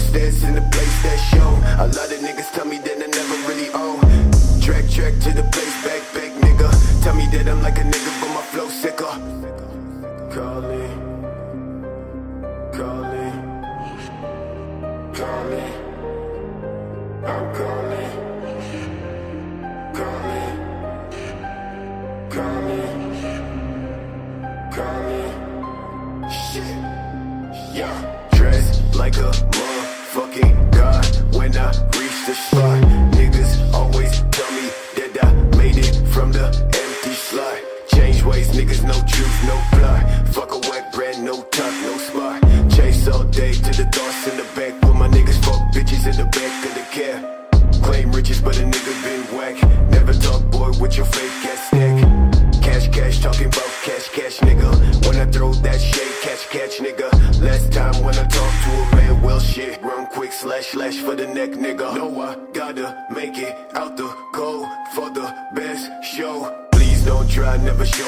stairs in the place that show. A lot of niggas tell me that I never really own. Track to the place, back, nigga. Tell me that I'm like a nigga, but my flow sicker. Call me, call me, call me. I'm calling, call me, call me, call me. Shit, yeah. Dressed like a motherfucking god when I reach the spot. Niggas always tell me that I made it from the empty slot. Change ways, niggas, no truth, no plot. Fuck a whack brand, no top, no spot. Chase all day to the thoughts in the back. With my niggas, fuck bitches in the back of the cab. Claim riches, but a nigga been whack. Never talk, boy, with your fake ass stick. Cash, talking about cash, nigga. When I throw that shade, catch, nigga. Last time when I talk to a man, well shit. Run quick, slash for the neck, nigga. No, I gotta make it out the cold for the best show. Please don't try, never show.